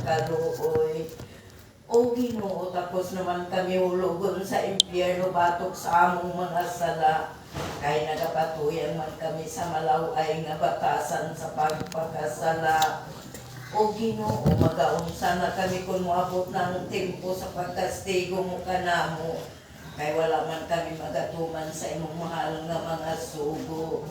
kaluoy. O Ginoo, tapos naman kami hulugon sa impyerno batok sa among mga sala. Kay nagapatuyan man kami sa malaway nga batasan sa pagpakasala. O Ginoo, magaunsa na kami kung moabot ng tempo sa pagkastigo mo kanamo. Kay wala man kami magatuman sa imong mahal nga mga sugo.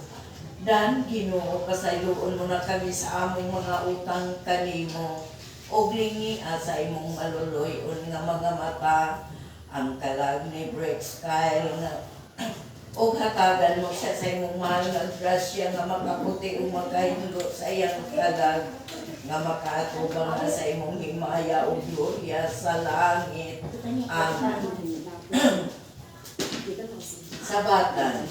Dan Ginoo, pasayloon mo na kami sa among mga utang kanimo. O lingi sa imong maluloyon nga mga mata, ang kalag ni Brex Kyle nga o hatagan mo siya sa imong mahal nga grasya nga makaputi o makahindo sa iyang kalag nga makaatubang na sa imong himaya o gloria sa langit. Amen. Sabatan.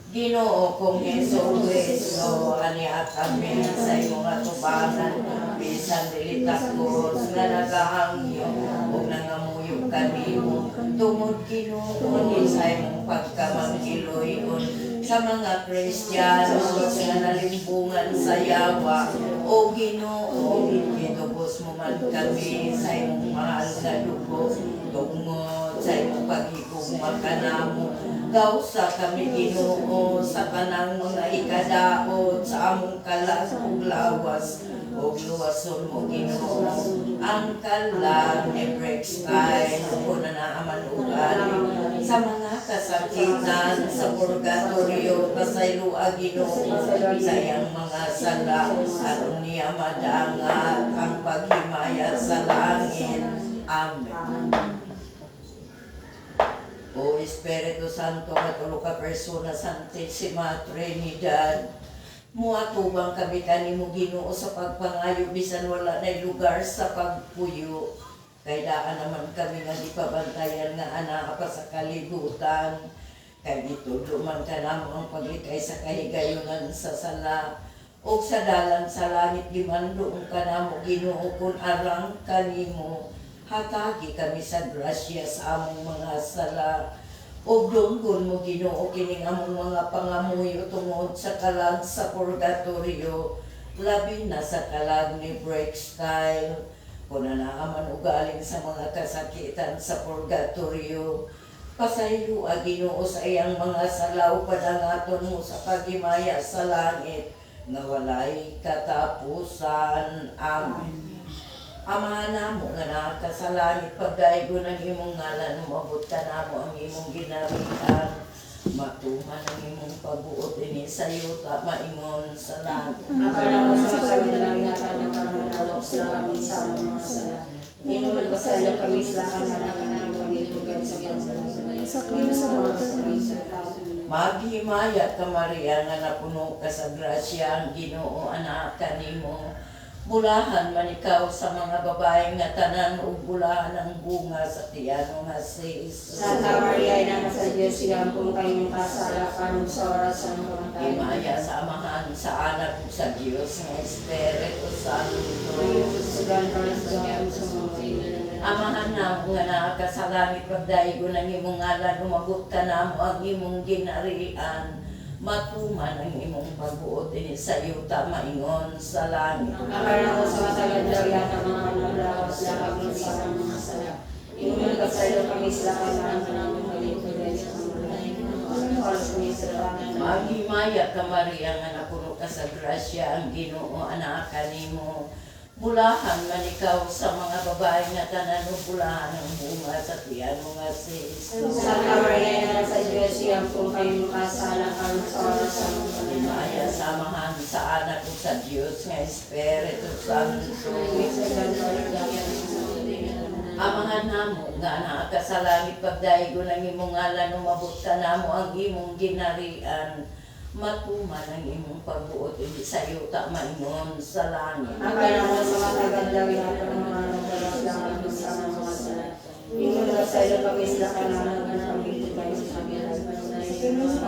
Ginoo kong Hesus Kristo, aniat kami sa imong atubangan, bisan dili takos nga nagahangyo o nangamuyo kanimo. Tungod Ginoo ni sa imong pagkamangkiloyon sa mga Kristiyanos nga nalimbungan sa yawa. O Ginoo, itubos mo man kami sa imong mahal nga dugo, tungod sa imong paghigugma kanamo. Gawsa kami Ginoo sa kanang mga ikadaot sa among kalas ug lawas. O luwason mo Ginoo ang kalag ni Brex Kyle o na naaman ugali sa mga kasakitan sa purgatorio kasaylua Ginoo sa iyang mga sala aron niya madangat ang paghimaya sa langit. Amen. O Espiritu Santo, katulo ka persona Santissima Trinidad, muatubang kami kanimo Ginoo sa pagpangayo bisan wala na lugar sa pagpuyo. Kay daan naman kami nga di pabantayan nga anak pa sa kalibutan. Kay dito duman ka namo ang paglikay sa kahigayunan sa sala. O sa dalan sa langit limandong ka namo Ginoo kun arang kanimo. Hatagi kami sa grasya sa among mga sala. O dunggon mo Ginoo kining among mga pangamuyo tungod sa kalag sa purgatorio. Labi na sa kalag ni Brex Kyle. Kung nanaaman ugaling sa mga kasakitan sa purgatorio. Pasaylo Ginoo sa iyang mga salaw padangaton mo sa paghimaya sa langit. Nga walay katapusan. Amen. Amahan namo nga nakakasalangit pagdaigo ng imong ngalan, umabot ka namo ang imong ginarian. Matuman ang imong pagbuot ini sa yuta, maingon sa langit. Akala mo sa kasabihan ng ng pangalawak sa kami sa mga sala. Inuman ka sa iyo kami sa kanang pagitugan sa Maghimaya ka Maria nga napuno ka sa grasya ang Ginoo anak kanimo. Bulahan man ikaw sa mga babae nga tanan ug bulahan ang bunga sa tiyano nga si Jesus. Santa Maria, ina sa Diyos, sigampong kayong kasalakan sa oras ng kamatayan. Himaya sa amahan sa anak ug sa Dios nga Espiritu Santo. Sugan ka sa Diyos sa mga kaibigan. Amahan namo nga nakakasalangit pagdaigo ng imong ngalan, umabot ka namo ang imong ginarian. Matuman ang imong pagbuot ini sa yuta maingon sa langit. Akala ko sa katagad-lagyan ng mga naglawas lakag sa mga sala. Inuman ka sa iyo kami sa kanang ng kalitugan sa mga oras kami sa langit. Maghimaya ka Maria nga napuno ka sa grasya ang Ginoo anak kanimo. Bulahan man ikaw sa mga babae nga tanan ug bulahan ang bunga sa tiyan mo nga si Jesus. Santa Maria, ina sa Diyos, sigampong kayong kasalakan sa oras ng Himaya sa amahan sa anak ug sa Dios nga Espiritu Santo. Amahan namo nga naa sa langit pagdaigo ng imong ngalan, umabot ka namo ang imong ginarian. Matuman ang imong pagbuot hindi sa yuta maingon sa langit. Akala mo sa katagad-lagyan ng mga naglawas lakag sa mga sala. Inuman ka sa iyo kami sa kanang ng kalitugan sa mga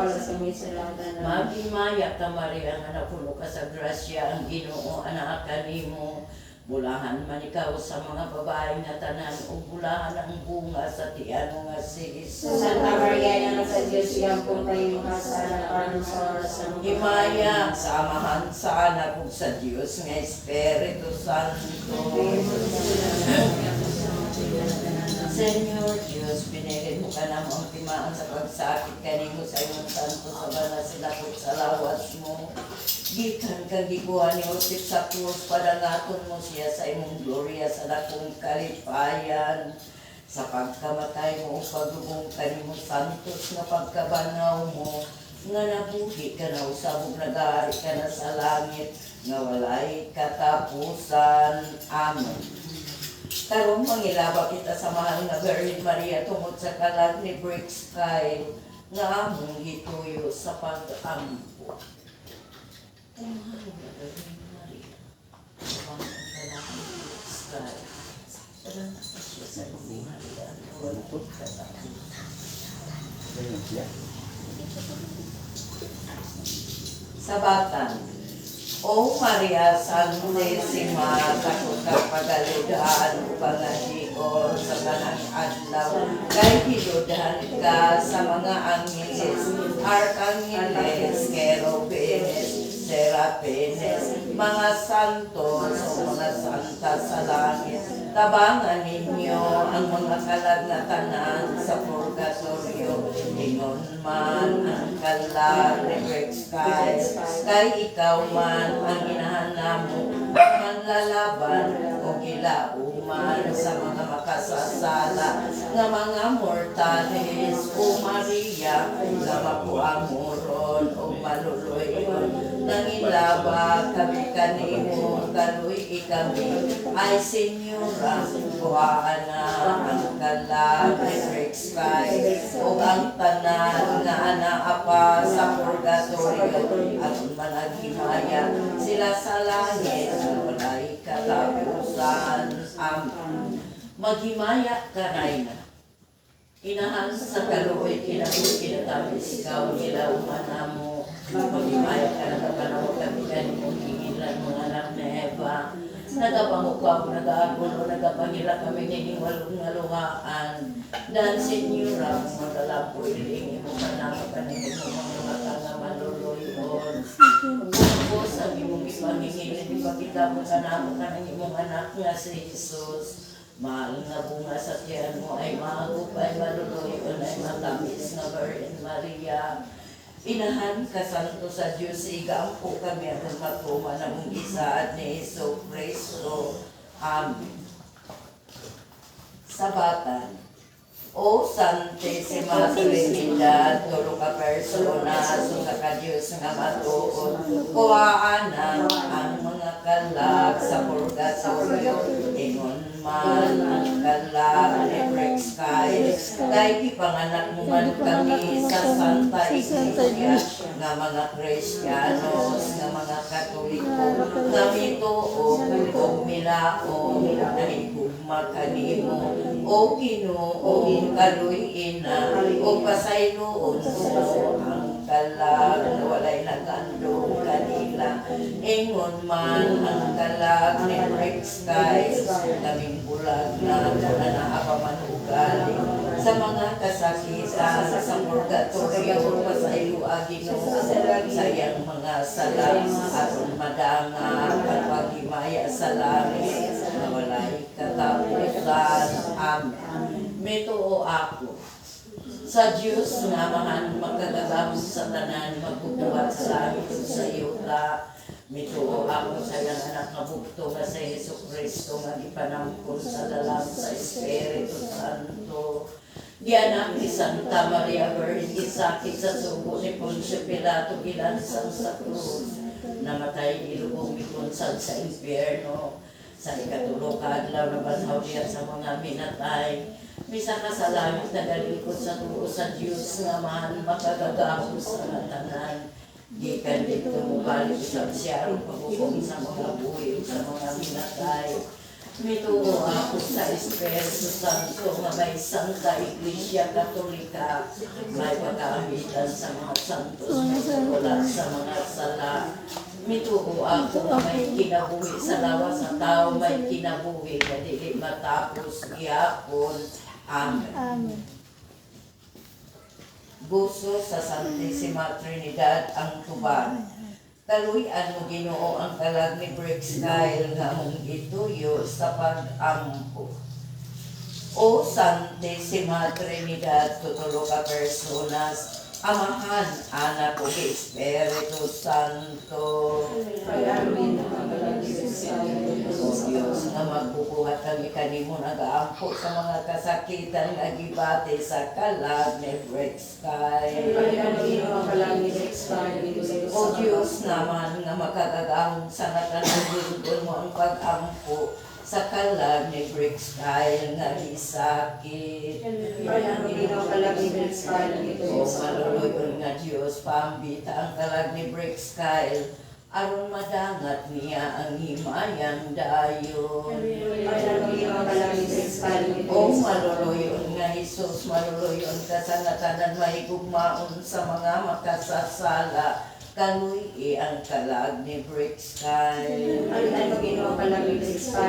oras kami sa langit. Maghimaya ka Maria nga napuno ka sa grasya ang Ginoo anak kanimo. Bulahan man ikaw sa mga babae nga tanan ug bulahan ang bunga sa tiyan mo nga si Jesus. Santa Maria, ina sa Diyos, sigampong kayong kasalakan sa oras ng Himaya sa amahan sa anak ug sa Dios nga Espiritu Santo. Senyor Diyos, pinili mo ka na mo ang timaan sa pagsakit kanimo sa iyong santo sa bana sila sa lawas mo. Gikan kang gikuha ni Otip sa krus, padangaton mo siya sa imong gloria sa dakong kalipayan. Sa pagkamatay mo o pagdugong kanimo santos nga pagkabanaw mo, nga nabuhi ka na usabog nag-aari ka na sa langit, nga walay katapusan. Amen. Karong mangilaba kita sa mahal nga Virgin Maria tungod sa kalag ni Brick Sky nga among gituyo sa pag-ampo. O mahal nga Virgin Maria, sa kalag ni Brick Sky, salamat na siya sa buhay at wala po katapusan. Sabatan. O Maria Santissima, takot ka pagaludan upang nagigol sa kanang adlaw. Kay hiludan ka sa mga angeles, arkangeles, kerubines, serapines, mga santos o mga santa sa langit. Tabangan ninyo ang mga kalag na tanan sa purgatorio. Ingon man ang kalag ni Brick Sky, kay ikaw man ang inahanap mo, manlalaban o gilauman sa mga makasasala nga mga mortales. O Maria, nga mapuamuron o maluluyon, nangilaba kami kanimo, kaluy ikami, ay Senyora, kuhaan na ang kalag ni Brick Sky, o ang tanan na anaapa sa purgatorio, at managhimaya sila sa langit, walay katapusan. Amen. Maghimaya ka na. Inahan sa kaluoy, kinatamis ikaw, nilauman mo. Maghimaya ka na kapanaw kami kanimong hingilan mga anak na Eva. Nagapangukwa ko, nag-aagulo, nagapangila kami nining walong-aluhaan. Dan Senyora, madala po iling mo manama kanimong mga nga maluluyon. Pagkakos ang imong ipangingilin, ipakita mo kanamo ka ng imong anak nga si Jesus. Mahal na bunga sa tiyan mo ay mahagupay, maluluyon ay matamis na Virgin Maria. Inahan ka santo sa Diyos, igampo kami ang matuma na mong isa at ni Iso Cristo. Amen. Sabatan. O Santissima Trinidad, tulo ka persona, suka ka Diyos nga matuod, kuhaan na ang mga kalag sa purgatorio, ingon man ang kalag ni Brick Sky, kay ipanganak mo man kami sa Santa Iglesia, nga mga Kristiyanos, nga mga Katoliko, nga mituog o milaong na higugma kanimo, o Ginoo, kaluy ina, o pasayloon mo ang kalag na walay nagandong kanila. Ingon man ang kalag ni Brick Sky, kaming bulag na naapamanugali sa mga kasakitan sa purgatorio, pasaylo Ginoo, sayang mga sala at madanga at paghimaya sa langit na walay katapusan. Amen. Mituo ako sa Diyos nga mahan magkagabamos sa tanan, magbubuhat sa langit sa iyo ta. Mituo ako sa iyang anak na bugto nga sa Yesu Cristo nga ipanangkol sa dalang sa Espiritu Santo. Di anak ni Santa Maria Virgin, isakit sa sugo ni Poncio Pilato, gilansang sa krus, namatay ilubong mikonsag sa impyerno. Sa ikatulong kadlaw na banhaw niya sa mga minatay, misa ka sa langit nagalikod sa tuo sa Diyos nga man makagagahos sa tanan. Gikan dito mo balik sa siyarong paghukom sa mga buhay sa mga minatay. Mituo ako sa Espiritu Santo nga may Santa Iglesia Katolika, may pagkaamitan sa mga santos, wala sa mga sala. Mituo ako nga may kinabuhi sa lawas sa tao, may kinabuhi na dili matapos gihapon. Amen. Buso sa Santissima Trinidad ang tuban. Kaluyan mo Ginoo ang kalag ni Brick Sky nga mong ituyo sa pag-ampo. O Santissima Trinidad, tutulo ka personas, Amahan, Anak, ug Espiritu Santo. Pag-amin na kagalagi sa O Diyos nga magbubuhat kami kanimo nagaampo sa mga kasakitan nga gibati sa kalag ni Brexkay. Pag-amin na kagalagi sa O Diyos naman nga makagagahon sa natanagulgol mo ang pag-ampo sa kalag ni Brexkay nga gisakit. Pag-amin na kagalagi sa O maluluyon nga Diyos, pambita ang kalag ni Brexkay, aron madangat niya ang himayang dayon. Pag-amin na kagalagi sa O maluluyon nga Jesus, maluluyon ka sa natanan mahigugmaon sa mga makasasala, kaluy ang kalag ni Brexkay. Pag-amin na kagalagi sa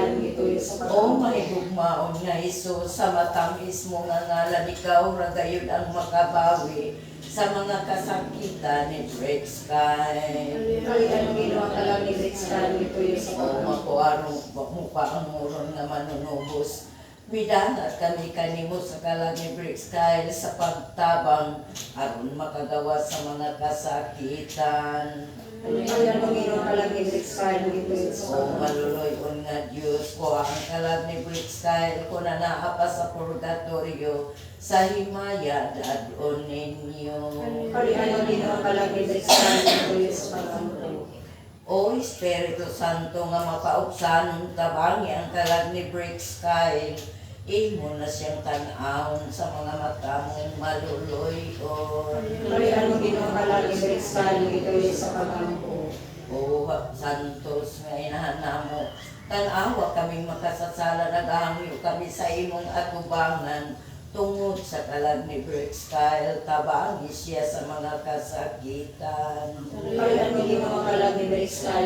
O mahigugmaon nga Jesus, sa matamis mo nga ngalan ikaw, ragayod ang makabawi sa mga kasakitan ni Brexkay. Pag-amin na kagalagi sa O makuarong mukha ang muron nga manunubos. Midanat kami kanimo sa kalag ni Brexkay sa pagtabang aron makagawa sa mga kasakitan. Pag-amin na kagalagi sa O maluluyon nga Diyos ko ang kalag ni Brexkay ko na naapa sa purgatorio sa himaya dadon ninyo. Pag-amin na kagalagi sa O Espiritu Santo nga mapaubsanon tabangi ang kalag ni Brexkay, imo na siyang tan-awon sa mga mata mong maluluyon. Pag-amin na kagalagi sa pag-ampo. O Santos nga inahan mo, tan-awa kaming makasasala, naghangyo kami sa imong atubangan, tungod sa kalag ni Brexkay, tabangi siya sa mga kasakitan. Pag-amin na kagalagi sa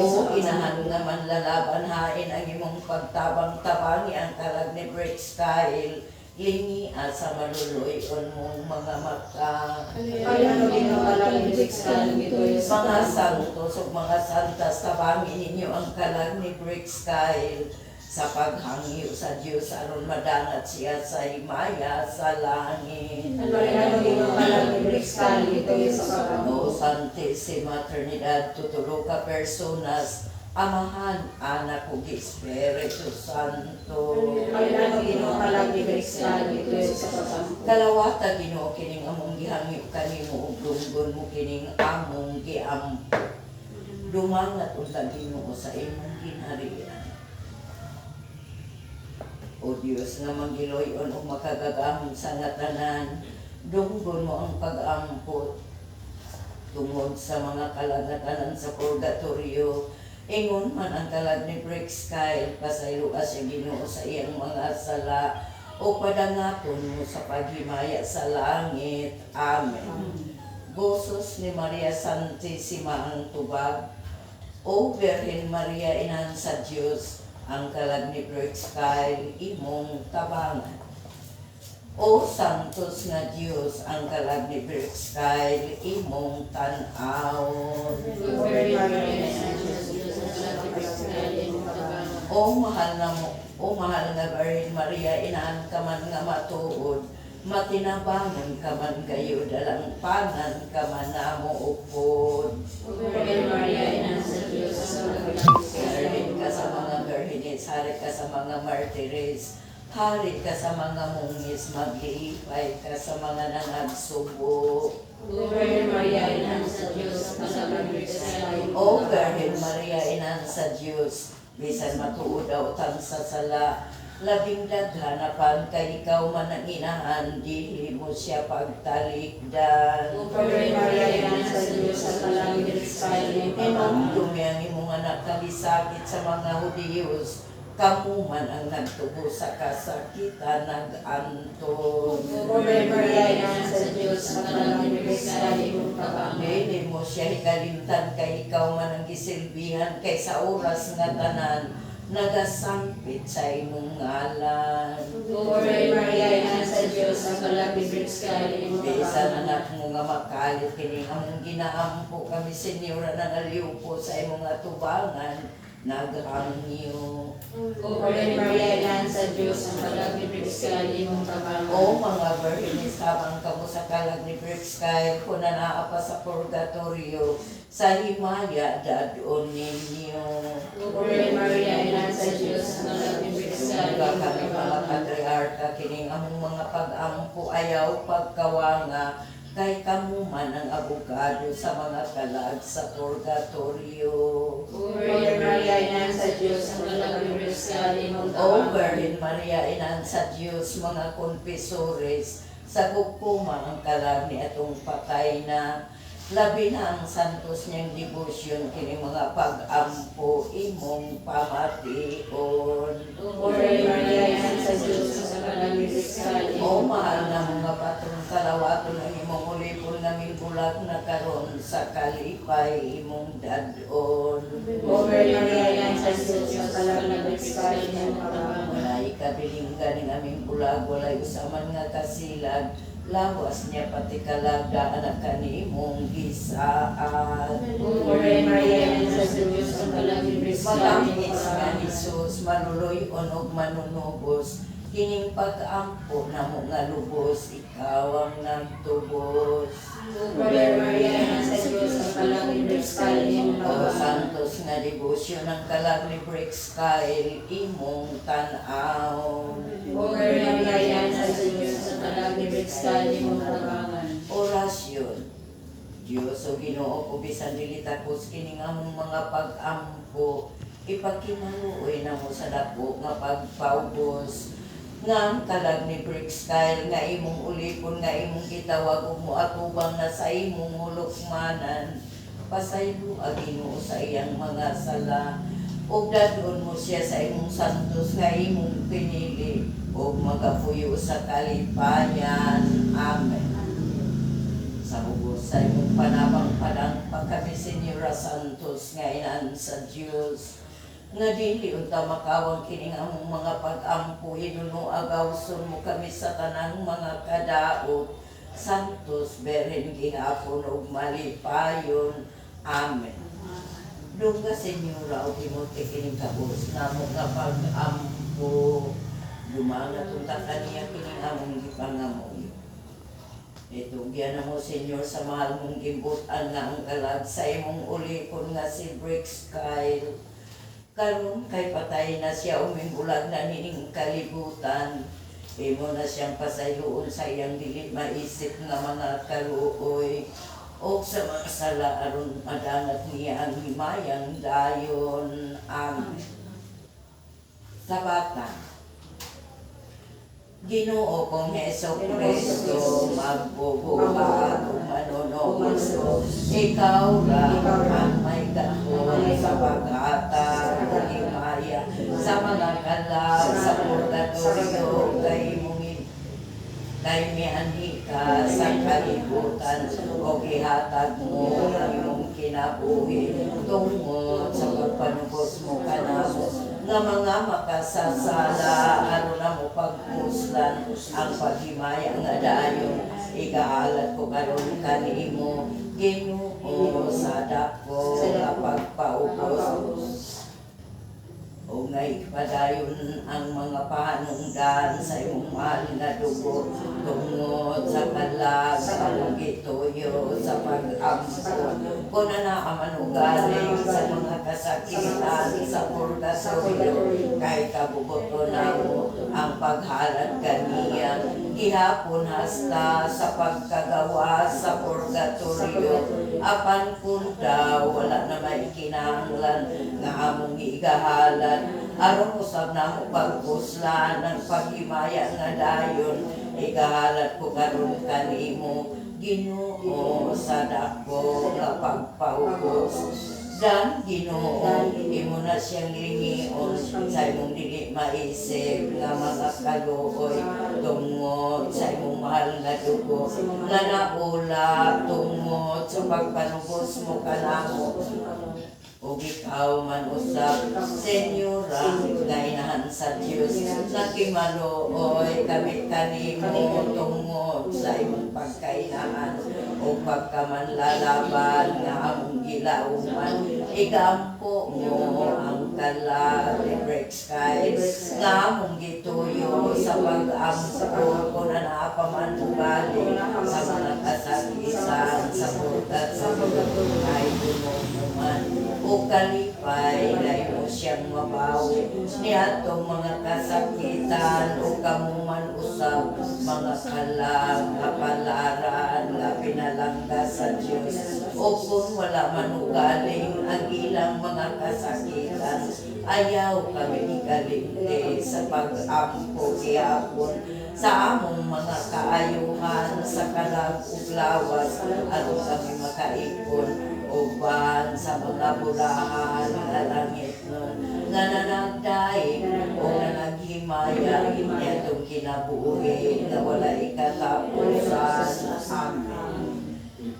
O inahan nga manlalaban hain ang imong pagtabang-tabangi ang kalag ni Brexkay, lingia sa maluluyon mong mga mata. Pag-amin na kagalagi Mga santos o mga santas, tabangi ninyo ang kalag ni Brexkay sa paghangyo sa Diyos aron madangat siya sa himaya sa langit. Pag-amin na kagalagi sa O Santissima Trinidad, tutulo ka personas, Amahan, Anak, ug Espiritu Santo. Pag-amin na kagalagi sa pag-ampo. Kalawata Ginoo kining among gihangyo kanimo ug dunggon mo kining among giampo. Dumangat unta Ginoo sa imong ginharian. O Dios nga manggiloy-on ug makagagahon sa ngatanan, dunggon mo ang pag-ampot tungod sa mga kalagatanan sa purgatorio. Ingon man ang kalag ni Brexkay, pasaylo siya Ginoo sa iyang mga sala, o padangaton mo sa paghimaya sa langit. Amen. Gozos ni Maria Santissima ang tubag, O Virgen Maria, inahan sa Diyos, ang kalag ni Brexkay, imong tabangan. O Santos nga Diyos, ang kalag ni Brexkay, imong tan-awon. O mahal na Virgin Maria, inaan ka man nga matuod, matinabangon ka man kayo, dalang panan ka man namo upod. Hari ka sa mga virgins, hari ka sa mga martires, hari ka sa mga mungis, mag-iipay ka sa mga nangagsubo. O Virgin Maria, inahan sa Diyos, bisan matuod daw tan sa sala, labing daghanapan kay ikaw man ang inahan, dili mo siya pagtalikdan. Imong dumiyang imong anak kalisakit sa mga Hudiyos, kamu man ang nagtubo sa kasakitan, nag-anton. Dili mo siya hikalimtan kay ikaw man ang gisilbihan, kay sa oras nga tanan, nagasampit sa imong ngalan. Bisan anak mo nga makalit, kini among ginaampo kami senyora na naliupo sa imong atubangan, naghangyo. Mariayan sa Diyos, ang kalagibig sa imong tabangan. O mga Virgines, habang kamo sa kalag ni Brixkay, kung nanaa pa sa purgatorio, sa himaya dadon ninyo. Uri Maria, Ina sa Diyos, ang kalagibig sa Mga imong kami mga tabangan. patriarka, kining among mga pag-ampo, ayaw, pagkawanga, kay kamo man ang abogado sa mga kalag sa purgatorio. Uri Maria, Ina sa Diyos, ang kalagibig sa imong O tabangan. Virgin Maria, Inan sa Diyos, mga konfesores, sa gugpuma ang kalag ni atong patay na, labi na ang santos niyang debosyon, kini mga pag-ampo, imong pamation. Uri Maria, Ina sa Diyos, ang kalagibig sa O imong mahal na tabangan. mga patrong kalawato ng imong ulipon namin bulag na karon sa kalipay imong dadon. Uri Maria, Ina sa Diyos, ang kalagibig sa imong tabangan. Walay kabilinggan ng aming bulag, walay usaman nga kasilag, lawas niya pati kalagda anak kanimong gisaan. Uri Maria, Ina sa Diyos, ang kalagibig sa imong Magangis nga tabangan. Jesus, maluloy onog manunubos, kining pag-ampo na mo nga lubos, ikaw ang nagtubos. Uri Maria, Ina sa Diyos, ang kalagibig sa imong O tabangan. santos nga debosyon ng kalag ni Brixkyle, imong tanaw. Uri Maria, Ina sa Diyos, ang kalagibig sa imong tabangan. Orasyon. Diyos o Ginoo ko bisan dili tapos kining among mga pag-ampo, ipagkinaluoy na mo sa dako nga pagpaubos nga ang kalag ni Brixkyle nga imong ulipon nga imong gitawag ug moatubang na sa imong hulokmanan, pasaylo ang Ginoo sa iyang mga sala ug dadon mo siya sa imong santos nga imong pinili ug magapuyo sa kalipayan. Amen. Sa hugos sa imong panabang padang pagkami Senyora Santos nga inan sa Dios nga dili unta makawang kining among mga pag-ampo, hinuno agawson mo kami sa tanang mga kadaot. Santos beren gihapon ug malipayon. Amen. Dunga Senyora o Timote kining kabus namo nga pag-ampo, dumangat unta kaniya kining among gipangamoy. Ito, giyan mo, Senyor, sa mahal mong gimbutan nga ang kalag sa imong ulipon nga si Brixkyle. Karon kay patay na siya, umimbulag na nining kalibutan. Imo na siyang pasayloon sa iyang dili maisip nga mga kaluoy. O sa mga sala aron madangat niya ang himayang dayon. Amen. Sa bata. Ginoo kong Heso Kristo, magbubuhat o manunobos, ikaw lang ang may gahon sa pag-atag o himaya sa mga kalag sa purgatorio kay mungin. Kay mianhi ka sa kalibutan o gihatag mo ang iyong kinabuhi tungod sa pagpanubos mo kanamo nga mga makasasala aron na mo pagpuslan ang paghimaya nga dayon igaalat ko karon kanimo Ginoo sa dako nga pagpaubos. O ngay padayon ang mga panungdan sa imong mahal na dugo tungod sa kalag sa among gituyo sa pag-ampo kung manugaling sa mga kasakitan sa purgatorio kay kabubuto na mo ang paghalad kaniya gihapon hasta sa pagkagawa sa purgatorio apan kung daw wala na may kinahanglan nga among igahalad aron usab na mo pagpuslan ng paghimaya nga dayon igahalad ko karon kanimo Ginoo sa dako nga pagpaubos. Dan Ginoo imo na siyang lingion sa imong dili maisip nga mga kaluoy tungod sa imong mahal nga dugo nga naula tungod sa pagpanubos mo kanamo. O ikaw man usab, Senyora, nga inahan sa Diyos, nakimalooy kami kanimo tungod sa imong pagkainahan o pagkamanlalaban nga among gilauman. Igampo mo ang kalag ni Brixkyle nga among sa pag-ampo ko na naapaman ugali sa mga kasakisan sa bugat sa ay tumuman o kalipay layo siyang mabawi ni atong mga kasakitan o kamuman usab mga kalang kapalaran nga pinalangga sa Diyos o kung wala man ugaling ang ilang mga kasakitan ayaw kami ikalindi sa pag-ampo gihapon sa among mga kaayuhan sa kalag ug lawas aron kami makaipon uban sa mga bulahan nga langit nun nga nanagdaig o nga naghimaya nitong kinabuhi nga wala ikatapusan. Amen.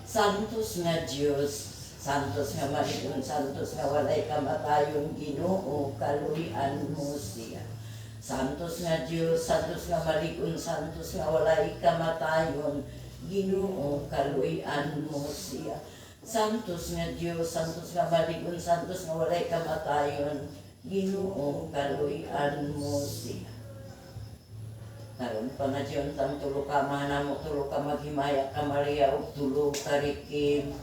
Santos nga Diyos, santos nga Marion, santos nga walay kamatayon Ginoo, kaluyan mo siya. Santos nga Diyos, santos nga Marion, santos nga walay kamatayon Ginoo, kaluyan mo siya. Santos nga Diyos, santos nga Marion, santos nga walay kamatayon Ginoo, kaluyan mo siya. Karon pa nga Diyon tam tulo ka manamo, tulo ka maghimaya ka Maria ug tulo ka rikim.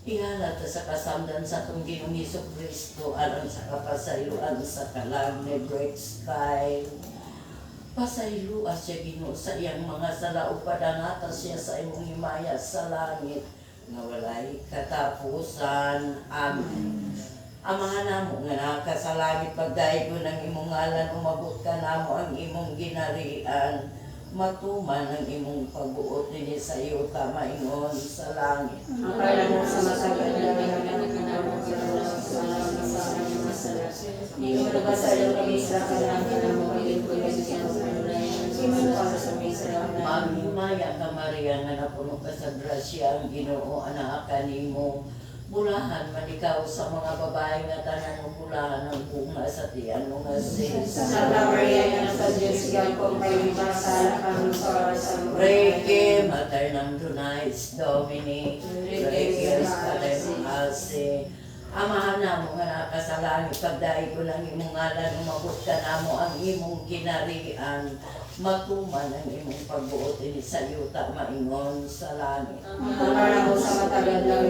Ihalat sa kasamdan sa atong Ginoong Hesukristo aron sa kapasayloan sa kalag ni Breakstyle. Pasayloa siya Ginoo sa iyang mga sala ug padangatan siya sa imong himaya sa langit nga walay katapusan. Amen. Amahan namo nga nakasalangit pagdaigo ng imong ngalan umabot ka namo ang imong ginarian matuman ang imong pagbuot dinhi sa iyo maingon sa langit. Ang kailan mo sa masagad na kanamo sa hindi mo nabasalo kami sa kalangan ng mga ilipod sa Sino para sa misa na Maghimaya ka Maria nga napuno ka sa grasya ang Ginoo anak kanimo. Bulahan man ikaw sa mga babae nga tanan mo bulahan ang bunga sa tiyan mo nga si Santa Maria na sa Diyos gapong kayo masala kami sa oras ng Rege, Mater ng Dunais, Domini, Rege, Mater ng Alce. Amahan na mo nga nakasalangit, pagdaig ko ng imong ngalan, umabot ka na mo ang imong ginarian, matuman ang imong pagbuot ini sa yuta, maingon sa langit. Para mo sa matagal lang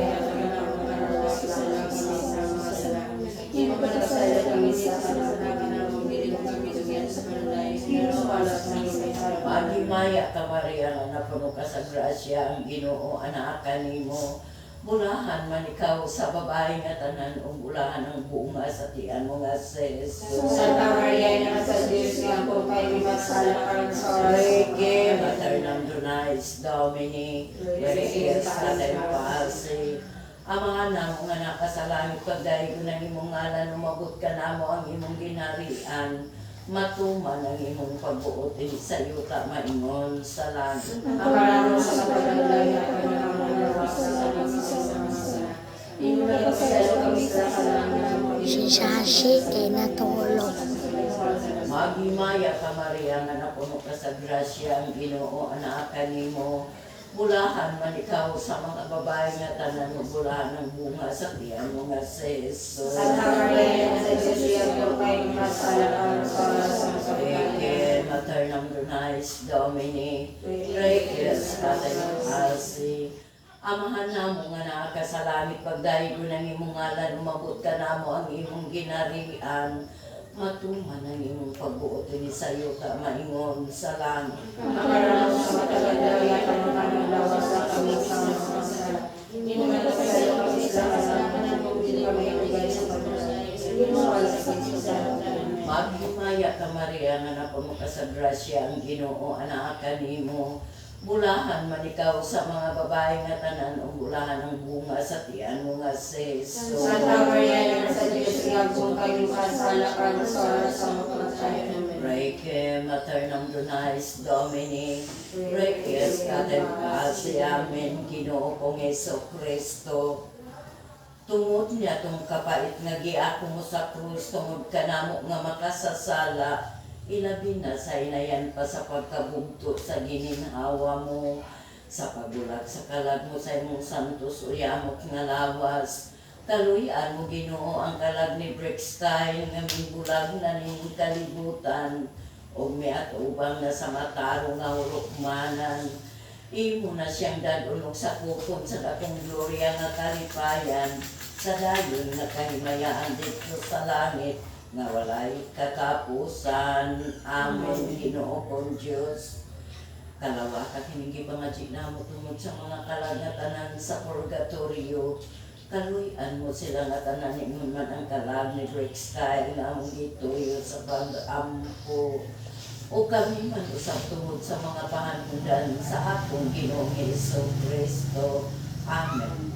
hindi mo pinakasaya kami sa kanang ng bilib kami tugyan sa kanilay. Sino palas ng isa. Maghimaya ka Maria nga napuno ka sa grasya ang Ginoo anak kanimo. Bulahan man ikaw sa babae nga tanan o bulahan ang bunga sa tiyan mo nga si Jesus. Santa Maria na sa Diyos nga po kayo masala kami sa oras. Rege, Mater ng Dunais, Domini, Rege, Mater ng Alce. Amahan na mo nga nakasalangit pagdaig ko ng imong ngalan, umabot ka na mo ang imong ginarian, matuman ang imong pagbuot sa yuta maingon sa langit. Para mo sa matagal lang hindi mo pinakasaya kami sa kanang Si Sashi kay natulog. Maghimaya ka Maria nga napuno ka sa grasya ang Ginoo anak kanimo. Bulahan man ikaw sa mga babae nga tanan mo bulahan ang bunga sa tiyan mo nga si Jesus. Santa Maria na sa Diyos nga po kayo masala kami sa oras ng Rege, Mater ng Dunais, Domini, Rege, Mater ng Alce. Amahan na mo nga nakakasalamit pagdaig ko ng imong ngalan, umabot ka na mo ang imong ginarian, matuman ang imong pagbuot ni sa iyo ka maingon sa langit. Para mo sa matagal lang kanang lawas sa kami sa masala. Hindi mo pinakasaya kami sa kanang ng bilib kami tugyan sa kanilay. Sino palas ng isa. Maghimaya ka Maria nga napuno ka sa grasya ang Ginoo anak kanimo. Bulahan man ikaw sa mga babae nga tanan o bulahan ang bunga sa tiyan mo nga si Jesus. Santa Maria na sa Diyos nga po kayo masala kami sa oras ng kamatayan. Rege, Mater ng Dunais, Domini, Rege, Mater ng Alce, Amen, Ginoo kong Hesukristo. Tungod niya tong kapait nga giako mo sa krus, tungod ka namo nga makasasala, ilabi na sa inayan pa sa pagkabugto sa gininhawa mo, sa pagulat sa kalag mo sa imong santos uyamot nga lawas. Kaluyan mo Ginoo ang kalag ni Breakstyle nga mibulag na ning kalibutan. o may atubang na sa mataro nga hurukmanan. Imo na siyang dadulog sa kupon sa dakong gloria nga kalipayan, sa dayon nga kahimayaan dito sa langit, nga walay katapusan. Amen. Ginoo kong Diyos, kalawa ka hiningi mga namo tungod sa mga kalagatanan sa purgatorio. Kaluyan mo sila nga tanan imong man ang kalag ni break style nga among gituyo sa pag-ampo. O kami man usab tungod sa mga pahanudan sa akong Ginoong Jesucristo. Amen.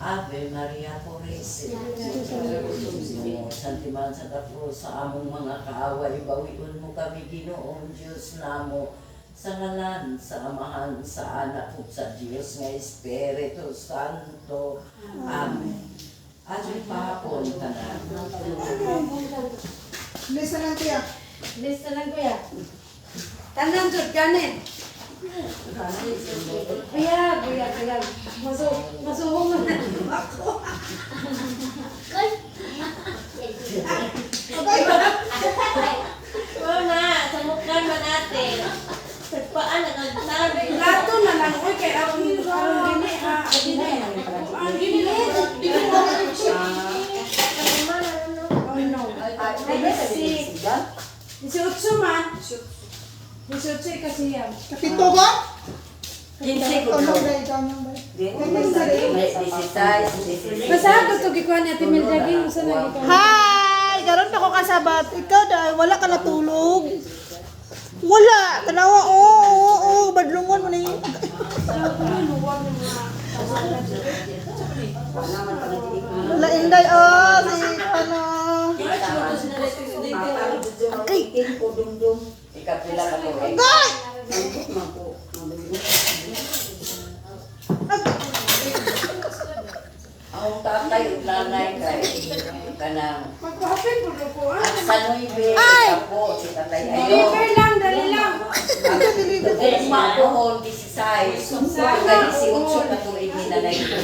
Ave Maria Purísima. Santiman Santa Cruz, sa among mga kaaway, bawiun mo kami Ginoong Diyos namo, sa ngalan, sa Amahan, sa Anak, ug sa Diyos nga Espiritu Santo. Amen. Ating pahapon ka na. Lisa lang kuya. Lista lang kuya. Tanan jud kanin. Kuya. Masuhong mo na ako. Wala, samukan man natin. Pagpaan na nagsabi. Lato na lang oy kay ako dini ha. Dini. Ang dini. Oh no. Si Utsu man. Si Utsu kasi yan. Kapito ba? Kinsi ko Ano no. ba ikaw nang ba? Basta ako to gikuha niya timil daging sa lagi ka. Hi! Karon pa ko kasabat. Ikaw dahil wala ka natulog. Wala! Tanawa, oo, badlungon mo na yun. Wala inday, si ano. Okay. Ikapila ka po. Goy! Ang tatay ug nanay kay kanang Magpahapin po ko ah. at sa Nuibe, kapo, si tatay ayo. Deliver lang, dali lang. Kung makuhon, 16. Kaya si Utso katuig ni nanay ko.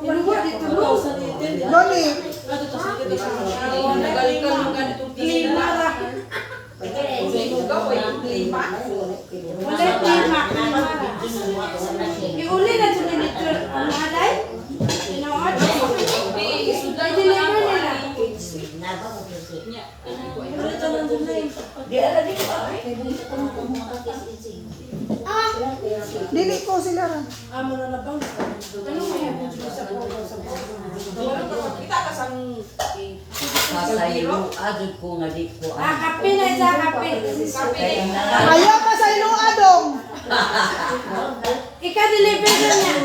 Inuwa dito mo. Loli. Limara. Wala lima. Iuli na dyan dito. Ang mahalay. Tinawan. I-deliver nila. Di ala di ba? Dili ko sila ran. Tanong mo yan. Masaylo, adod ko nga di ko. Kape na siya, kape. Kaya nanay. Ayaw pa sa ilo adong. Ika-deliver na niya.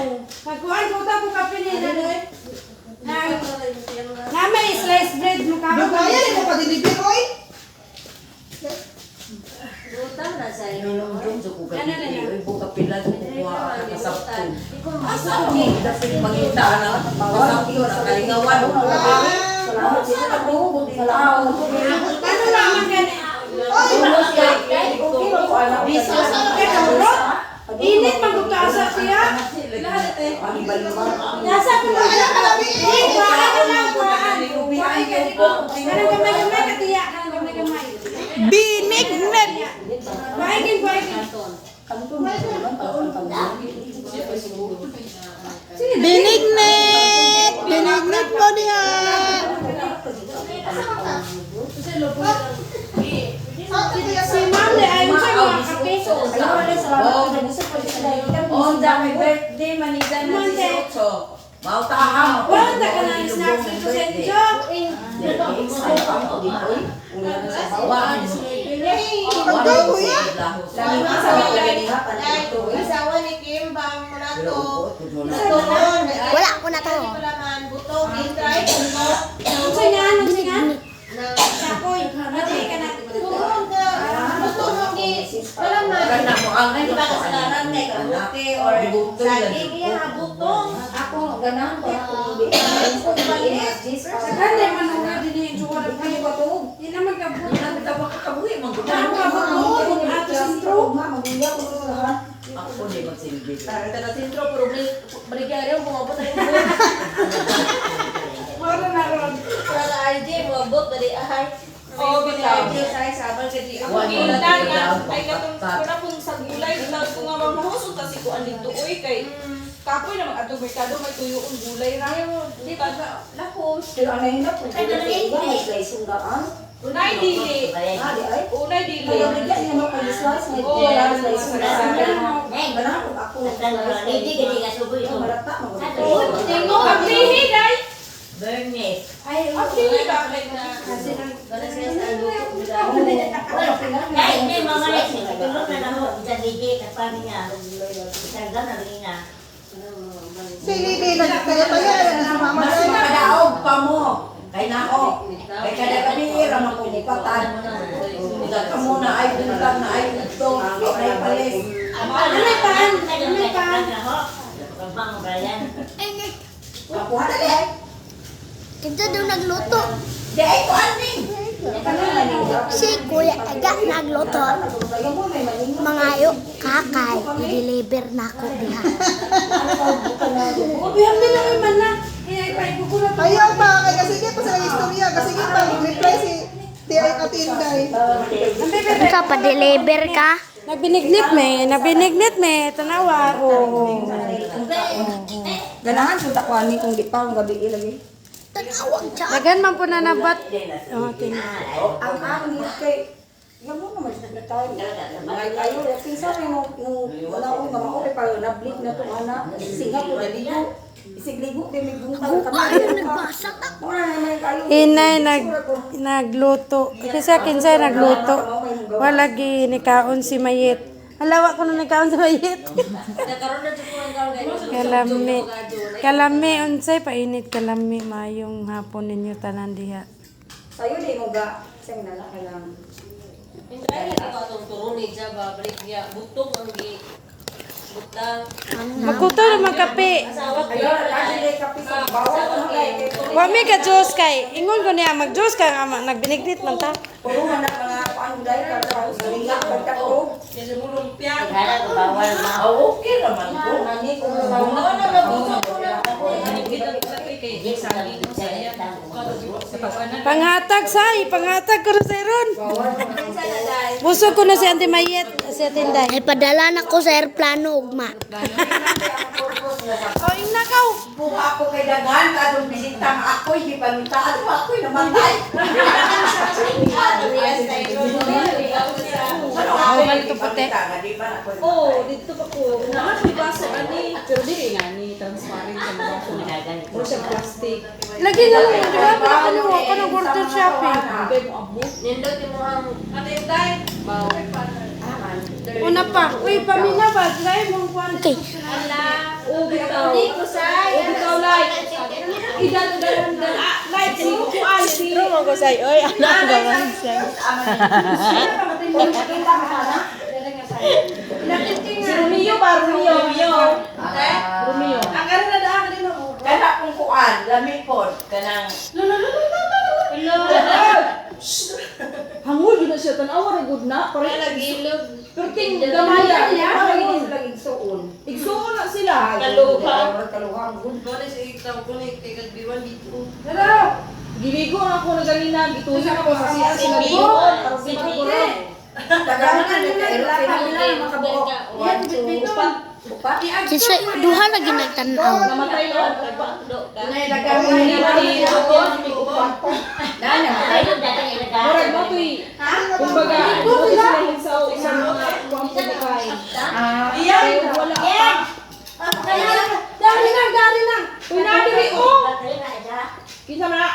Pagkuhan ko ta po kape ni Daloy. Na may slice bread mo ka. Dugaya ni mo pa deliver oy. Nunong dun sa kuga dito, ay buka pila ko kukuha ka sa sapto. Asa ko, dapat pangita na, kasapto na kalingawan. Ano naman gani? Init magkakaasa siya. Nasa ko na siya. Kuhaan na lang, kuhaan. Kuhaan ka dito. Kanang gamay-gamay katiya. Kanang gamay-gamay. Binignet! Kuhain, kuhain. Binignet! Binignet mo niya! Si Ma'am, ayaw siya mga kape. Oh, dami birthday, manigan na si Soto. Mautaha mo. Wala ka na snacks dito sa inyo. Asawa ni Kim bang mula to. Wala ko na to. Palaman butong intray kuno. Singan, singan. Na Sakoy. Mati ka na. kuno ka. Butong gi palaman. Karena mo ang Di ba kasalanan kay kabuti or saging iya butong. Ako ganahan ko ako hindi. Sagan na man nga din yung juwal kayo ba to? Hindi naman kabut. kabuhi, Ano ba mo? Ato sintro. Maguya ko sa lahat. Ako di magsilbi. Taga sentro pero baligyan mo mabot ay Wala na ron. para RJ mo abot gali ahay. Oh, bitaw. Ako gindan nga, ay katong kuna pong sa gulay, tawag ko nga mamahusog kasi ko andito uy kay kapoy na mag-atong merkado may tuyoon gulay ra. Di ba lakos? Pero ano yun na po? May slice yung daan. Unay dili. Ah, di ay. Unay dili. Kaya bigyan niya mo kay slice. May Oo, wala yan. slice yung daan. Wala ako ako. Hindi ka di ka suboy Yung ko. malata mo. Tingo ang lihi day. Bernes. Ang lihi bakit na? Kahit hindi mga lesson, tulog na lang ako sa DJ kapag niya. Isang na rin nga. Si Lily, nagkaya-kaya na si Mama Mas Day. makadaog pa mo. Kay nako. Kay kada kami ira man ko ni patan. Uda ka muna ay buntag na ay ito. Ay palis. Bang Brian. Kapuha na di. Kita daw nagluto. Di ay ko aning. Si Kuya Aga nagluto. Mangayo, kakay, i-deliver na ako diha. Ayaw pa, kay kasige pa sa istorya. Kasige pa, reply si Tiay at Inday. Ikaw pa-deliver ka? Nabinignit me, tanawa. Oo. Ganahan punta ko ani kung di pa ang gabi ilagi. Tanawag siya. Dagan man po na nabat. Okay. Ang amin kay yung mo naman sa tayo. Mga kayo, pinsa rin mo wala akong gamao kay pa nablik na tong ana. Singa po dali ko. Isigligo din may buntag Ayaw nagbasa ka. Ora naman kayo. Inay nagluto. Kasi akin siya nagluto. Wala ginikaon si Mayet. Halawa ko na nikaon si Mayet. Kalami. Kalami unsay painit kalami mayong hapon ninyo tanan diha. Sayo di mo ga sing nala kailangan. Hindi ko atong turunig sa babalik niya. Butong ang gi. Butang. Magkuto na magkape. Ayo lagi lay kapi sa bawal ano kay Wa mi ka Diyos kay. Ingon ko niya mag-Diyos ka nga nagbinignit man ta. puro man na mga paano dai ka sa galinga pagkatog. Kasi mulumpia. Kaya ko bawal na. Okay naman ko. Nani ko Panghatag panghatag ko na sa Ron. Busog ko na si Auntie Mayet, si Ate Inday. Ay, padala na ko sa aeroplano, ugma. Oh, nakaw. Buka ako kay dagan kadong bisitang ako hindi pa mitaan ako namatay. Ano ako balik to puti. Di ba ako? Oh, dito pa ko. Nakakabasa ani. Pero dili nga ni transparent sa mga ko. Mura siya plastic. Lagi na lang, di ba? Pinakuha ko ng order shopping. Bebe mo abot. Nindot mo ang atay. Bao. Una pa. Uy, pamina ba? Dry mong kwan. Okay. Oh, bitaw. Oh, bitaw light. Idan light si quality. Mo ko say, oy, anak gawan siya. Si Romeo ba? Romeo. Romeo. Kana kung kuan, lami pod kanang Hangul yun na siya. Tanawa na good na. Pare lagi ilog. Pero ting gamaya. Igsuon na sila. Kaluhang good. Giligo na ako na ganina. Gitusin ako sa siya. Sindi. Tagalan na nila makabuok. Kasi duha lagi nagtanaw. Namatay na. Murag mo tuy. Kumbaga, ito sila hinsaw sa mga kwampo na kain. Kaya wala pa. Dari na. Uy, nadiri o. Kinsa man na.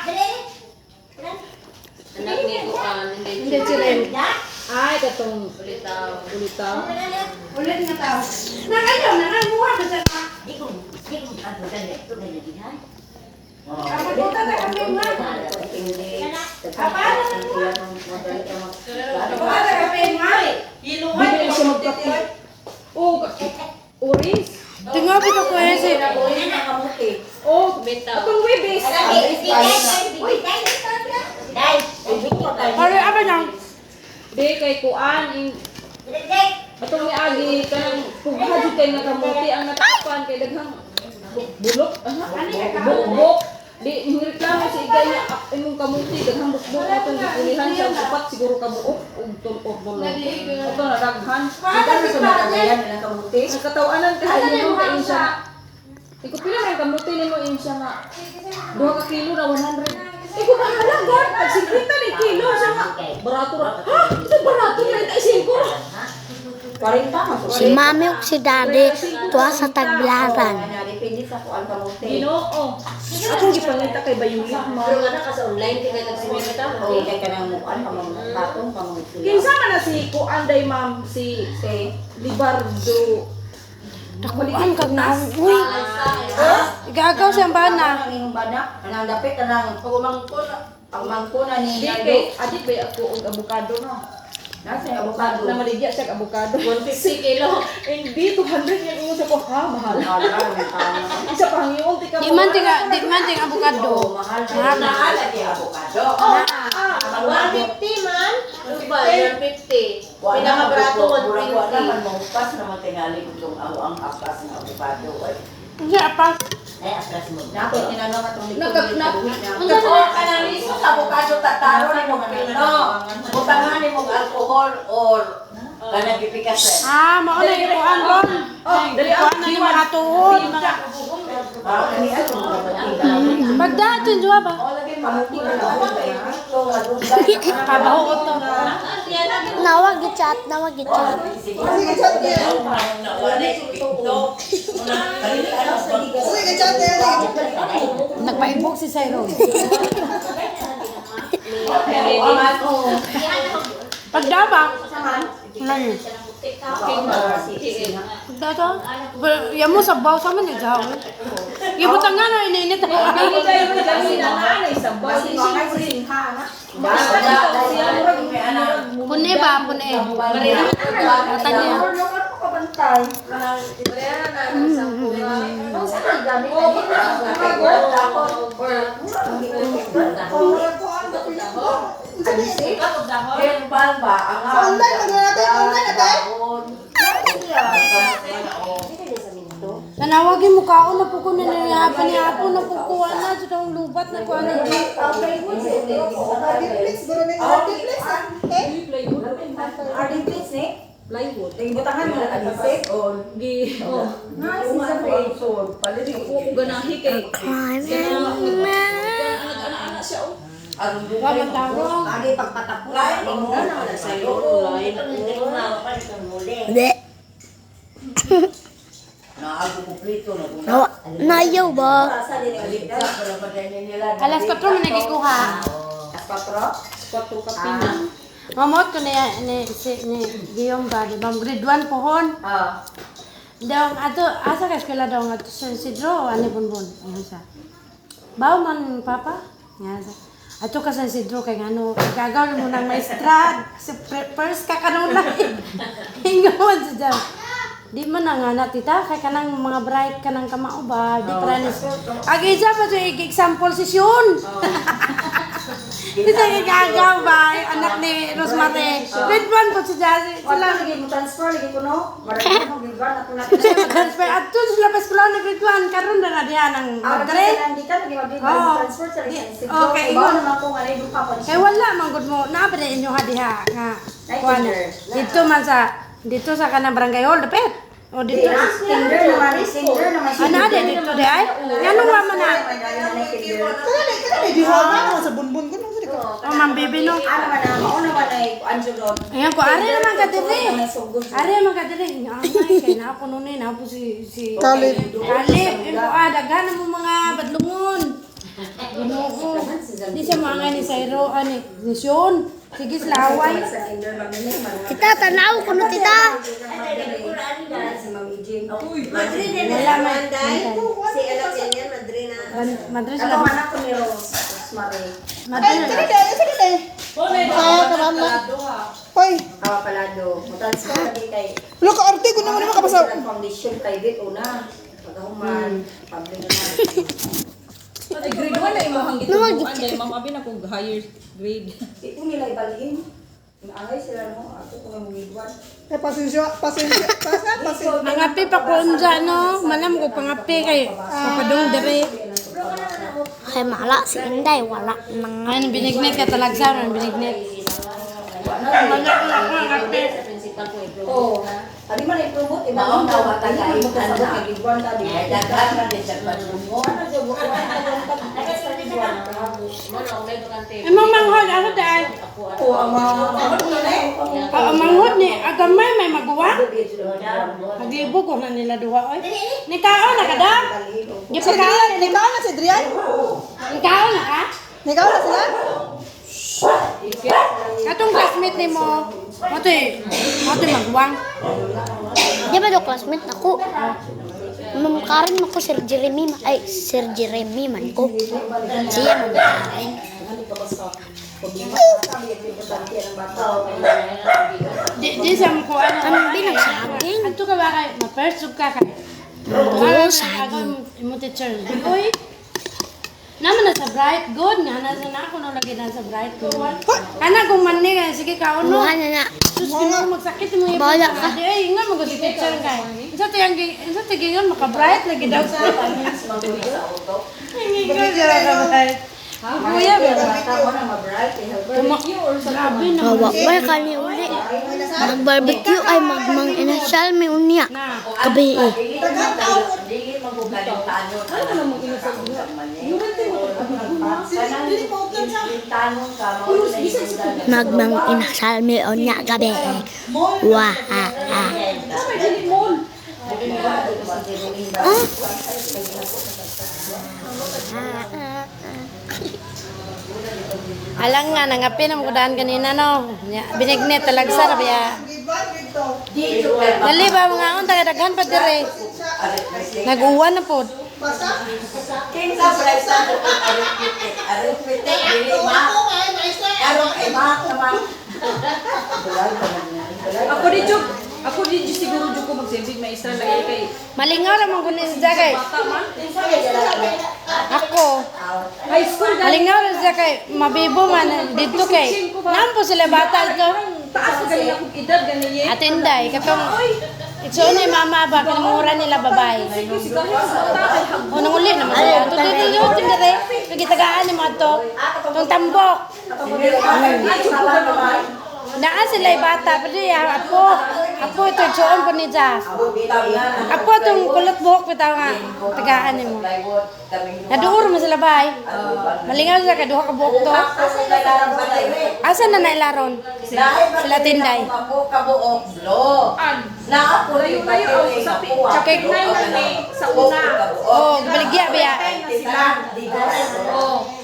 Anak ni Kuan. Hindi siren. Ay, katong ulitaw. Ulit nga tao. Nakayaw, nakamuha na sa ka. Kapagutan na kami nga. Kapagutan na kami nga. Bibili siya magkape. Oh, oris. Tingabi ka ko yan si. Oh, atong wibis. Pare, apa niyang? Di kay Kuan. Atong ni Agi, kanang pughaji kay nakamuti ang natapan kay daghang bulok. Bukbok. Di, nireklamo si Igay niya, imong kamuti, daghang bukbuk itong gipulihan siya, upat siguro kabuok, ug dulo. Ito na daghan. Ikaw sa matagayan ng kamuti. Nagkatawanan ka, yung kain siya na, ikaw pila man kamuti ni mo in siya nga, 2 ka kilo na 100. Ikaw mahalaga, at 50 ni kilo siya nga, barato ra. Ha? Ito barato na, 35 ra. 40 man. Si mami ug si daddy tuwa sa Tagbilaran. Depende sa kuan kamuti. Ginoo. Akong gipangita kay Bayulit mo. Pero nga na kasi online, tingnan nagsimil ka tao. Hindi kay kanang mukuan pamangtatong pamangutila. Kinsa man na si Kuan day ma'am, si Libardo. Nakuan kag na. Uy. Igagaw siyang bana. Ang inyong bana, anang dapit anang pagmangkuna ni Di Dado. kay adik bay ako og avocado no. Nasa yung avocado. Na maligya siya og avocado. 150 kilo. Hindi 200 yan ingon sa ko ha mahal. Isa pa hangyo ti ka. Di man ting avocado. Mahal. Mahal lagi avocado. 150 man. Diba? 150. Pinakabarato Wala naman 150. maupas naman tingali kung ang apas ng avocado. Kasi apa? Ay, atras mo. Nakoy tinanong atong Oo, kanang liso sa avocado tataro ni mo pino. Butangan ni mo alcohol or kanang gipikasen. Mao na yung kuan bon. Dali Kuan na yung mga tuhod. Ani ato Magda dyan juwa ba? pamuti na lang Kabaho ko to. Nawag gichat. Nagpaibog si Cyril. Pagdaba. Ano? Dada. Yamo sabaw sa man jaw. Ibutang nga na ininit. Dili kayo man dali na nanay sa bus. Pune ba pune. Kata niya. Nanawagin mo kaon na po ko na niyapan ni Apo na po kuha na sa tong lubat na kuha na. Plywood. Butangan mo na adisip. Gi. Oh. Nice, is a great sword. Ako ganahi kay. Ana siya oh. Walang taro. Agi pagpatapos. Tingnan na wala sa'yo. Ito hindi ko mawa pa itong muli. Nayaw ba? Alas 4 man nagikuha. Patro? 4 ka pina. Mamot ko ni Guillaume ba, di ba? Grade 1 pohon. Daw, asa ka eskwela daw nga sa Isidro, ani bunbun. Ayan siya. Baw man, papa? Ayan siya. Ato ka sa Isidro, kay ano, gagawin mo ng maestra. First ka kanuna. Hingawan siya dyan. Di man na nga na, tita, kay kanang mga bright ka ng kamao ba? Di pranis. Agi siya pa siya, example session. Tita, gagaw ba? Anak ni Rosemary. Grade 1 po siya. Wala lagi mo transfer lagi ko no. Marami mo gigan ato na. Transfer ato sila pa eskwela na grade 1 karon na na diha nang madre. Hindi ka lagi mag transfer sa license. Okay, Iba naman ko nga duka pa. Kay wala man gud mo na pa inyo ha diha nga kuan. Dito sa kanang barangay hall dapit. O dito. Tinder naman siya. Ana dito di ay. Nganong wa man na. Di ba sa bunbun ko nung O man bibi no. Ano man na, mauna man ay Angelon. Ayan ko ari naman ka dire. Ari man ka dire. Ay kay na ako nunin na po si Talib. Kalip, daghan mo mga badlungon. Ginoo. Di siya mga ni Sayro ani misyon. Sige slaway. Tita, tanaw ko no tita. Si Mami Jane. Madrid na Wala man. Si anak yan, Madrid na. Madre Ano sila. man ako ni Rose. Mari. Madre. Hoy, Awa palado. Mo-transfer lagi kay lo ka arte ko naman naman kapasa. foundation kay dit una. Pagkahuman, public na. Ay grade 1 na imong gitubuan dahil ma'am abi na kog higher grade. Ito nila ibalhin. Inaangay sila no. Ako ko ang midwan. Pasensya. Ang api pa ko unja no, manam ko pangapi kay papadong dire. kay mala si Inday, wala nang Ay, binignit ka talagsa, binignit. Oo. Sabi man i-promote, iba ang dawa tayo. Mo sa sa gigwan ta di. Ay, daghan na din sa paglumo. Imong manghod, ako dahil. Oo, ang mga Ang manghod ni, agamay may magawa. Naglibo ko na nila duha, oy. Nikao na ka daw? Di pa ka? Nikaw na si Drian? Nikao na ka? Nikaw na sila? Katong classmate ni mo. Mati magwang. Di ba daw classmate ako? Mamakarin ako Sir Jeremy, Sir Jeremy man ko. Siya mamakarin. Di sa mo ko ano. Ang binagsaging. Ato ka ba kay ma-persog ka kay. Oo, Ako mo teacher. Uy. Naman na sa bright good nga nasa na ako no lagi na sa bright good. Kana kung manni ka sige ka uno. Buhan na na. Sus kino magsakit mo yung Bahala ka. Ay nga mo si teacher kay. Isa tigingan maka bright lagi daw sa. Hindi ka jara ka bright. Kuya ba? Grabe na. Bawa ba kani uli? Mag-barbecue ay magmang inasyal may unya. Gabi eh. Dili magugaliw tayo. Ano naman inasal mo? Tanong ka, Magmang inasal may unya gabi eh. Wah ha ha. Alang nga nangapi na magdaan kanina no. Binignit talagsa na biya. Dali ba mga on taga-daghan pa dire. Nag-uwan na pod. King sa presa, aripite, dili ma. Arong ema naman. Ako di Diyos siguro Diyos ko magsilbig maestra lagi kay Malingaw ra man kunin sa kay. Ako. high school Malingaw ra sa kay mabibo man dito kay. Nampo sila bata to. taas na galing akong edad ganiye. Atinday katong Itso ni mama ba kinamura nila babae. O nang uli naman sila. Tututuyo tindere. Nagitagaan ni mo to. Tong tambok. Daan sila bata pero ya apo ito joon po ni Ja. Apo tong kulot buhok bitaw nga tagaan nimo. Naduur mo sila bay. Malingaw sila ka duha ka buhok to. Asa na nailaron? Sila tinday. Kabuok blo. Na ako layo sa Kay sa una. oh baligya biya. Oh.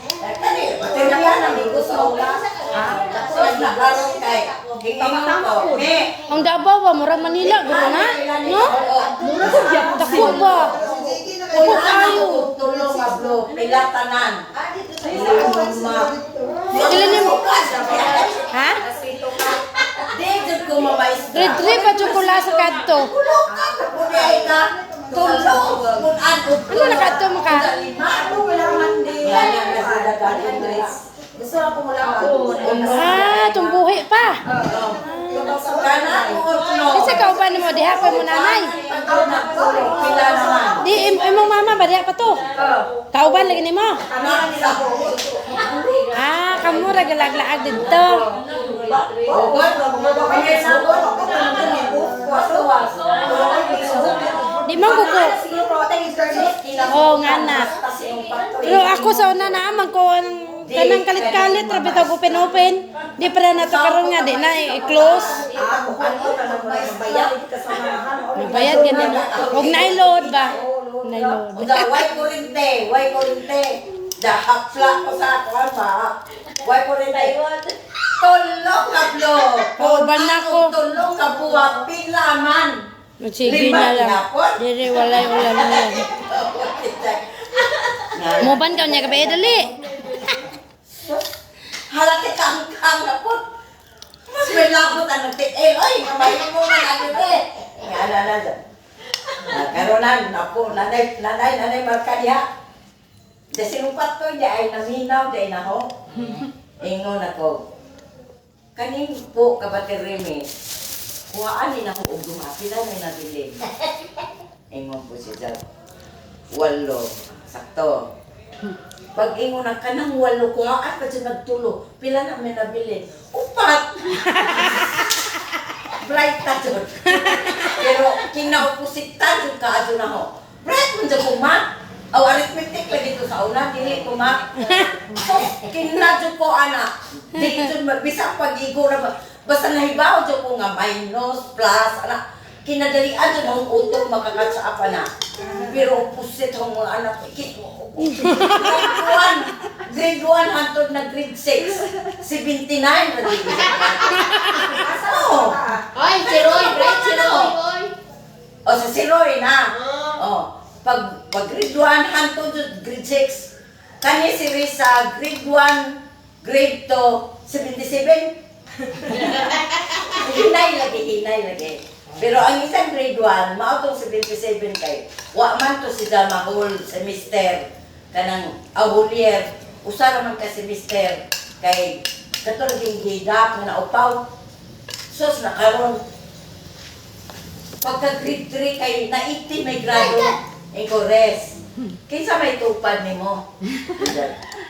Ang Davao ba mura Manila guro na? No? Dako ba? Dako kayo. Tulong ablo pilatanan. Ilan mo? Ha? Di jud ko mabais. Grade 3 pa chokola sa kadto. Tulong kun ano. Ano na kadto mo ka? Gusto ako mo lang ako. Ah, tumbuhi pa. Kana ko no. Kasi kauban mo diha pa mo nanay. Pila naman. Di imong mama ba diha pa to? Kauban lagi nimo. Ah, kamu ra galaglaag dito. Di man kuko. Oh, ngana. Pero ako sa una na amang ko kanang kalit-kalit ra bitaw open. Di pa na to karon nga di na i-close. Bayad ganin. Huwag na-load ba? Na-load. Way kurente. Dahapla ko sa ako ba. Way kurente. Tulong ka blo. Kauban na ko. Tulong ka buwag pilaman. Sige na lang. Diri walay ulan lang. Moban ka niya gabi dali. Halate kang na po. Mas may labot ang nagtiil. Ay, kamay mo na nagtiil. Alala dyan. Karonan, napo, nanay markadya. Da sinumpat ko, di ay naminaw, di ay naho. Ingon ako. Kaning po, kabatir Remy, kuhaan din ako og dumapila na nabilig. Ingon po si Jal. 8, sakto. Pag ingon na kanang walo ko, at pa siya nagtulo. Pila na may nabili? Upat! Bright ta dyan. Pero kinaopusita dyan ka dyan na ho. Bright mo dyan kung ma. Aw, arithmetic lagi ito sa una, dili ko ma. So, kinadyo ko anak. Dili dyan, bisang pag-igo na ba. Basta nahibaw dyan ko nga minus, plus, anak. Kinadalian dyan ang utong makakatsa pa na. Pero opposite ang mga anak. Grade 1 hantod na grade 6. 79 na dito. Oo. Oy, si Roy, bright si Roy. O, si Roy na. O, pag grade 1 hantod grade 6. Kanya si Risa, grade 1, grade 2, 77. Hinay lagi. Pero ang isang grade 1, mautong 77 kay. Wa man to si Dama whole semester. Kanang awolier. Usa naman ka semester. Kay katulad yung hidap na naupaw. Sos na karon. Pagka grade 3 kay naiti may grado. Encores. Kinsa may tupad ni mo?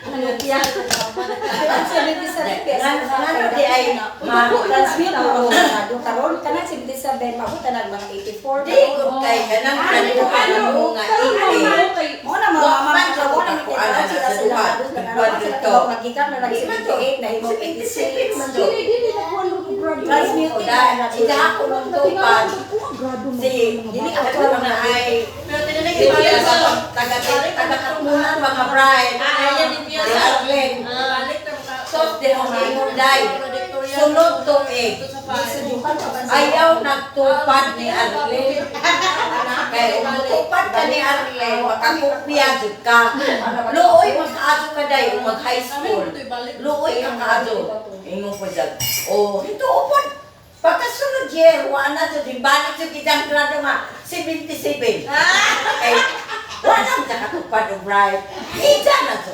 Ano tiyan? Ang 77 pesos. Nga di ay Transmit ako yung karon kana 77 mabuta na mga 84. Di ko kay kanang ano nga iti. Mo na mga mama ko na ni kaya sila magikan na lagi 78 na himo 86 man do. Transmit na Ida ako nung tupad. Dili ako na ay taga-katmunan mga bride. Si Arlen. Sos de ang ingon day. Sunod to eh. Ayaw nagtupad ni Arlen. Kaya umutupad ka ni Arlen, makakupya jud ka. Luoy magkaadyo ka day, mag-high school. Luoy kang kaadyo. Ingon po dyan. Oh, ito upod. Pagkasunod year, wala dyan, di balik yung kitang grado nga, 77. Ay, wala ka katupad ng bride. Ija na to.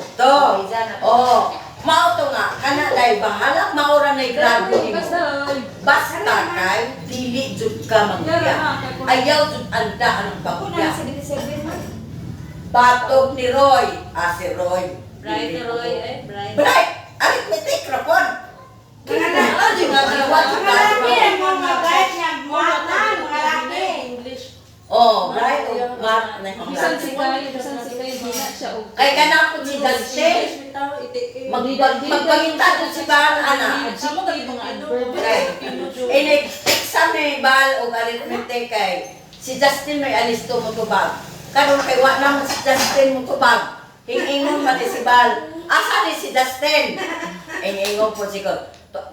Oh, mao to nga, kana dahil bahala, maura na yung grado ni mo. Basta kay, dili jud ka magbiya. Ayaw jud anda ang pagbiya. Batog ni Roy. Si Roy. Bright, arithmetic, rapon. Oh, right. Math na Bisan si Kay, di na siya og. kay kana ko si Dante. Magpangita ko si Bal ana. Exam may bal o arithmetic kay si Justin may alisto mo tubag. Karon kay wa na mo si Justin mo tubag. Hingingon man si Bal. Asa ni si Justin? Hingingon po si ko.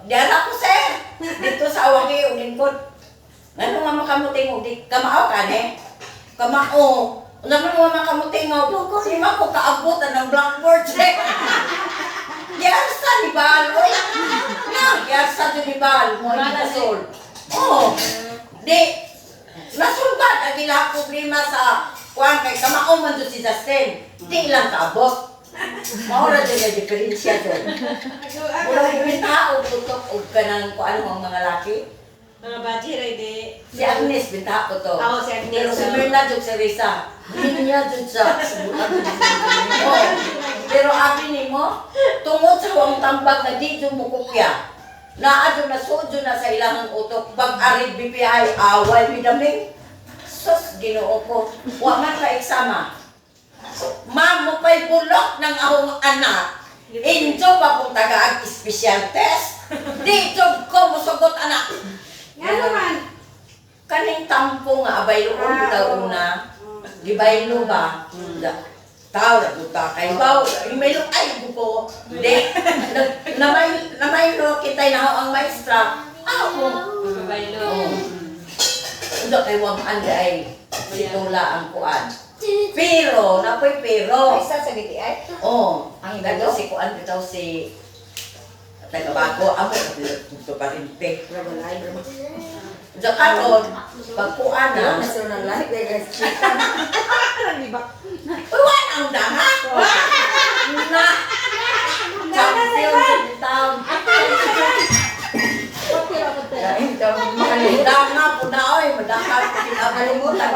Diara ko sir. Dito sa awangi o lingkod. Ngano nga makamuting o di kamao ka ne? Kamao. Naman mo makamuting o. Sima ko kaabutan ng blackboard eh. Yarsa ni Bal. Oy. Yarsa ni Bal. Mo ni Basol. Oh. Di. Nasulbat ang ilang problema sa kuwan kay kamao man doon si Justin. Di lang kaabot. Maura dyan na diferensya dyan. Mula yung tao, tutok o ka ng kung ano ang mga laki. Mga baji, ready. Si Agnes, binta ko to. Oo, si Agnes. Pero si Mirna dyan si Risa. Hindi niya dyan sa oh. Pero abi ni mo, tungod sa huwang tambag na di dyan mo kupya. Naadyo na sodyo na sa ilang utok. Pag-arid BPI, away midaming. Sus, ginoo ko. Huwag man ka eksama. Ma'am, mo pa'y bulok ng ahong anak. Injo pa kung taga special test. Dito ko musugot anak. Nga naman. Kaning tampo nga abay lo bitaw una. Di baylo ba? Tao na buta kay baw. Imelo ay buko. Di namay lo kitay na ang maestra. Ako. Baylo. Undo kay wag ande ay situla ang kuan. Pero, napoy pero. Isa sa BTI. Oh, Ang dato ibalo? si kuan bitaw si tagabago amo to parimpe. Sa karon, pagkuan na. Nasa nang lahi guys. Uwan ang dama. Na. Champion sa bitaw. Dama po na oy, madakal ko kinakalimutan.